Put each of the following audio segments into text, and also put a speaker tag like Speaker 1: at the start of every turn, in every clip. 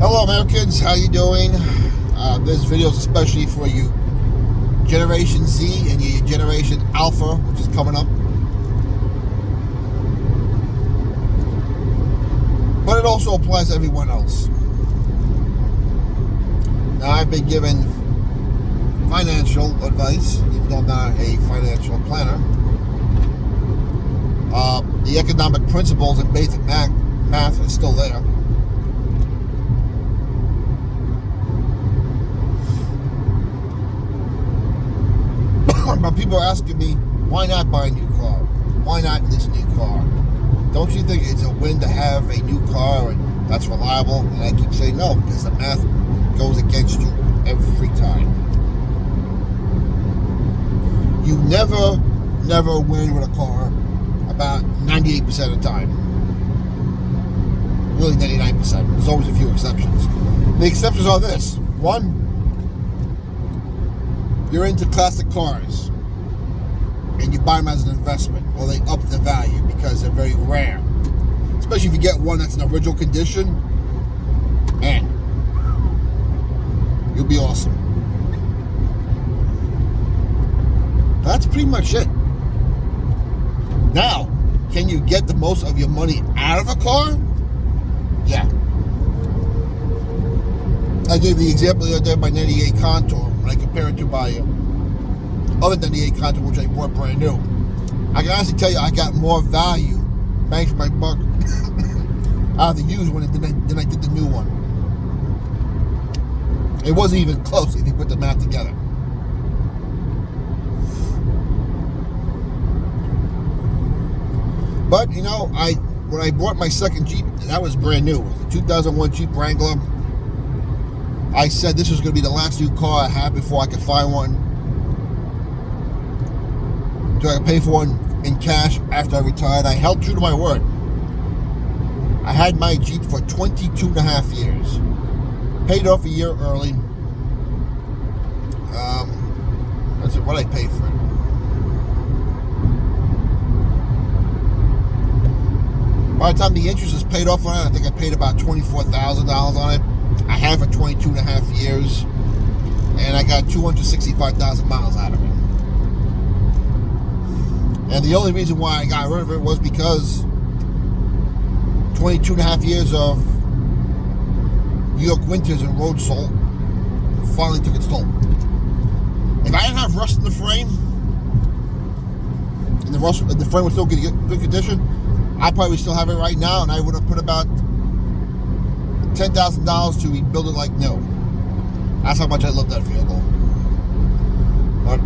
Speaker 1: Hello Americans, how you doing? This video is especially for you Generation Z and your Generation Alpha, which is coming up. But it also applies to everyone else. Now, I've been given financial advice, even though I'm not a financial planner. The economic principles and basic math is still there. But people are asking me, why not buy a new car? Why not this new car? Don't you think it's a win to have a new car and that's reliable? And I keep saying no, because the math goes against you every time. You never win with a car about 98% of the time. Really 99%. There's always a few exceptions. The exceptions are this. One, you're into classic cars and you buy them as an investment, or they up the value because they're very rare. Especially if you get one that's in original condition, man, you'll be awesome. That's pretty much it. Now, can you get the most of your money out of a car? Yeah. I gave the example the other day of my 98 Contour. When I compare it to my other 98 Contour, which I bought brand new, I can honestly tell you I got more value, bang for my buck, out of the used one than I did the new one. It wasn't even close if you put the math together. But, you know, when I bought my second Jeep, that was brand new. The 2001 Jeep Wrangler. I said this was going to be the last new car I had before I could find one. So I could pay for one in cash after I retired. I held true to my word. I had my Jeep for 22 and a half years. Paid off a year early. Let's see what I paid for it. By the time the interest is paid off on it, I think I paid about $24,000 on it. I had it for 22 and a half years, and I got 265,000 miles out of it. And the only reason why I got rid of it was because 22 and a half years of New York winters and road salt finally took its toll. If I didn't have rust in the frame, and the frame was still in good condition, I probably still have it right now, and I would have put about $10,000 to rebuild it like new. That's how much I love that vehicle. But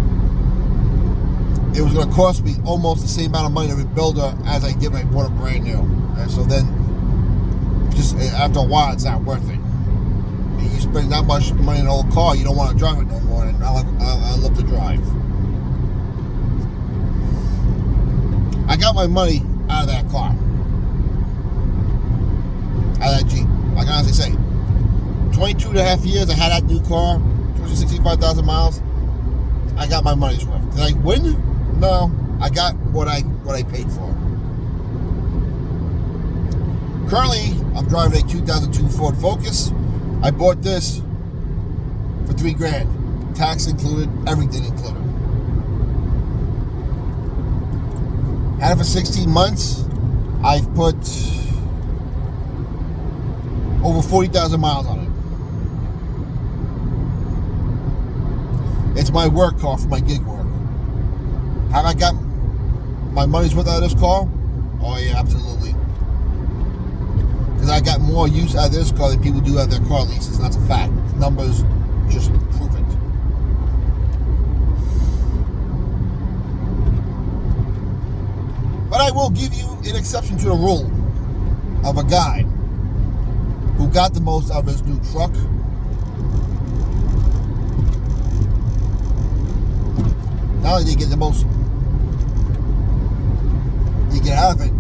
Speaker 1: it was going to cost me almost the same amount of money to rebuild it as I did when I bought it brand new. And so then, just after a while, it's not worth it. You spend that much money in an old car, you don't want to drive it no more. And I love to drive. I got my money out of that car, out of that Jeep. I can honestly say, 22 and a half years I had that new car, 265,000 miles. I got my money's worth. Did I win? No, I got what I paid for. Currently, I'm driving a 2002 Ford Focus. I bought this for $3,000, tax included, everything included. Had it for 16 months. I've put over 40,000 miles on it. It's my work car for my gig work. Have I got my money's worth out of this car? Oh yeah, absolutely. Because I got more use out of this car than people do out of their car leases. That's a fact. The numbers just prove it. But I will give you an exception to the rule of a guy who got the most out of his new truck. Not only did he get the most he get out of it,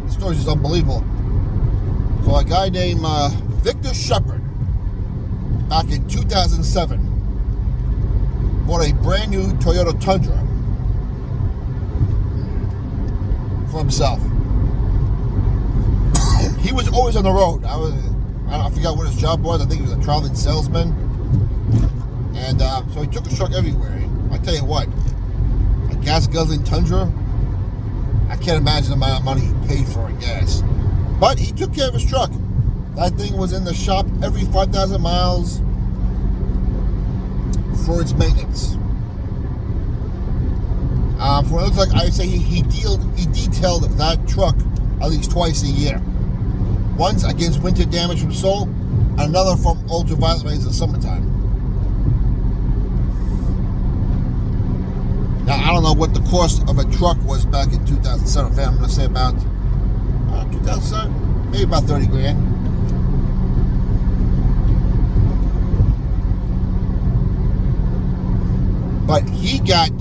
Speaker 1: the story's just unbelievable. So a guy named Victor Shepard, back in 2007, bought a brand new Toyota Tundra for himself. He was always on the road. I forgot what his job was. I think he was a traveling salesman. And so he took his truck everywhere. I tell you what, a gas guzzling Tundra, I can't imagine the amount of money he paid for in gas. But he took care of his truck. That thing was in the shop every 5,000 miles for its maintenance. For what it looks like, I say he detailed that truck at least twice a year. Once against winter damage from soil, and another from ultraviolet rays in the summertime. Now, I don't know what the cost of a truck was back in 2007. I'm going to say about 2007, maybe about 30 grand. But he got,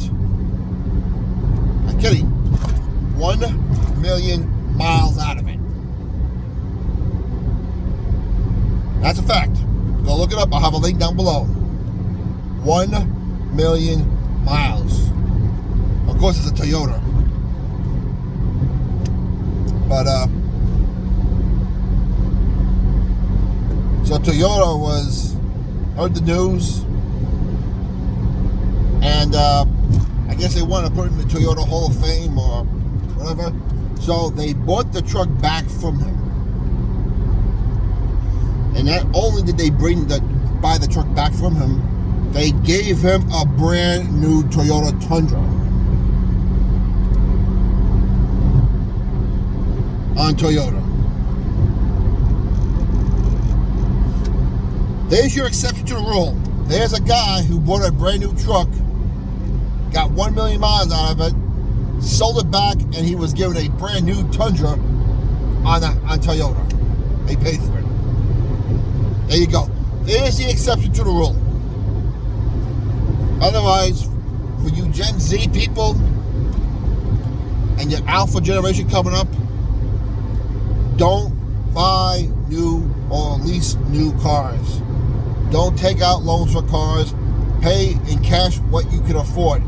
Speaker 1: I'm kidding, 1 million miles out of it. That's a fact. Go look it up. I'll have a link down below. 1 million miles. Of course, it's a Toyota. But, so Toyota heard the news, and I guess they wanted to put it in the Toyota Hall of Fame or whatever. So they bought the truck back from him. And not only did they buy the truck back from him, they gave him a brand new Toyota Tundra on Toyota. There's your exception to the rule. There's a guy who bought a brand new truck, got 1 million miles out of it, sold it back, and he was given a brand new Tundra on Toyota. They paid for it. There you go. There's the exception to the rule. Otherwise, for you Gen Z people and your alpha generation coming up, don't buy new or lease new cars. Don't take out loans for cars. Pay in cash what you can afford.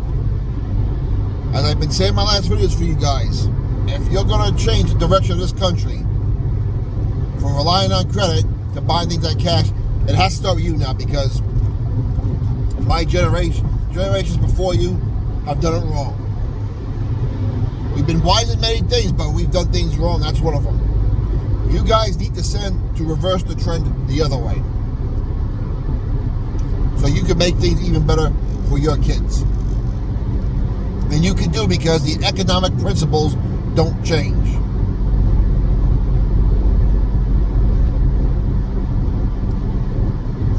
Speaker 1: As I've been saying in my last videos for you guys, if you're going to change the direction of this country from relying on credit to buy things like cash, it has to start with you now, because my generations before you have done it wrong. We've been wise in many things, but we've done things wrong. That's one of them. You guys need to reverse the trend the other way, so you can make things even better for your kids. And you can do, because the economic principles don't change.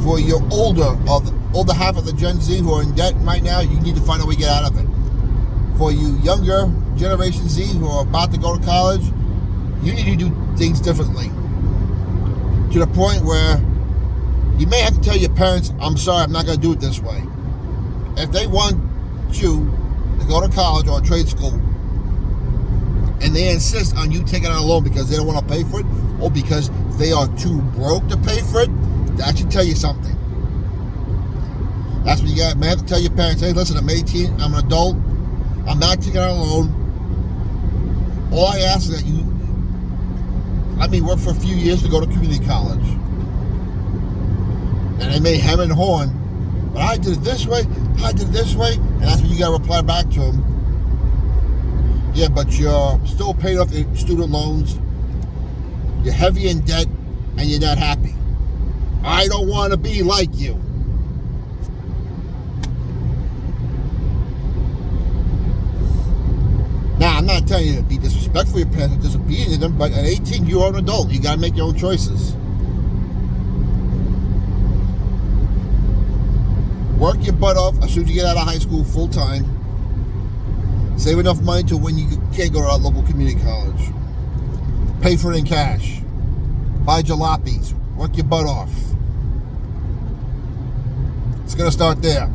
Speaker 1: For your older half of the Gen Z who are in debt right now, you need to find a way to get out of it. For you younger Generation Z who are about to go to college, you need to do things differently. To the point where you may have to tell your parents, I'm sorry, I'm not going to do it this way. If they want you to go to college or a trade school, and they insist on you taking out a loan because they don't want to pay for it, or because they are too broke to pay for it, that should tell you something. That's what you may have to tell your parents, hey, listen, I'm 18, I'm an adult, I'm not taking out a loan. All I ask is that you let me work for a few years to go to community college. And they may hem and horn, but I did it this way, and that's when you got to reply back to them. Yeah, but you're still paying off your student loans, you're heavy in debt, and you're not happy. I don't want to be like you. Now, I'm not telling you to be disrespectful to your parents or disobedient to them, but at 18, you're an adult. You got to make your own choices. Work your butt off as soon as you get out of high school full time. Save enough money to when you can't go to our local community college. Pay for it in cash. Buy jalopies. Work your butt off. It's going to start there.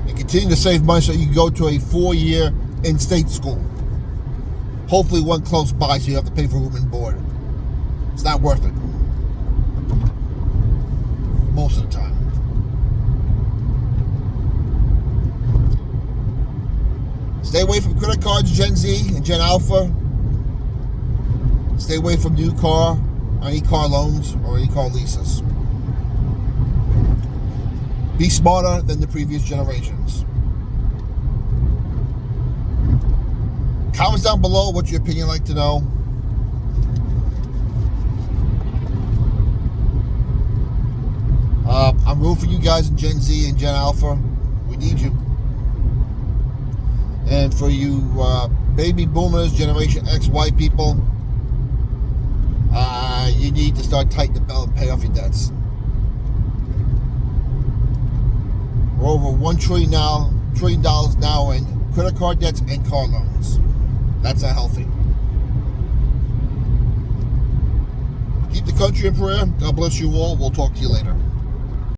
Speaker 1: And continue to save money so you can go to a 4-year in-state school. Hopefully one close by so you have to pay for room and board. It's not worth it. Most of the time. Stay away from credit cards, Gen Z and Gen Alpha. Stay away from new car, any car loans, or any car leases. Be smarter than the previous generations. Comments down below what your opinion like to know. I'm rooting for you guys in Gen Z and Gen Alpha. We need you. And for you baby boomers, Generation X, white people, you need to start tightening the belt and pay off your debts. We're over $1 trillion now in credit card debts and car loans. That's not healthy. Keep the country in prayer. God bless you all. We'll talk to you later.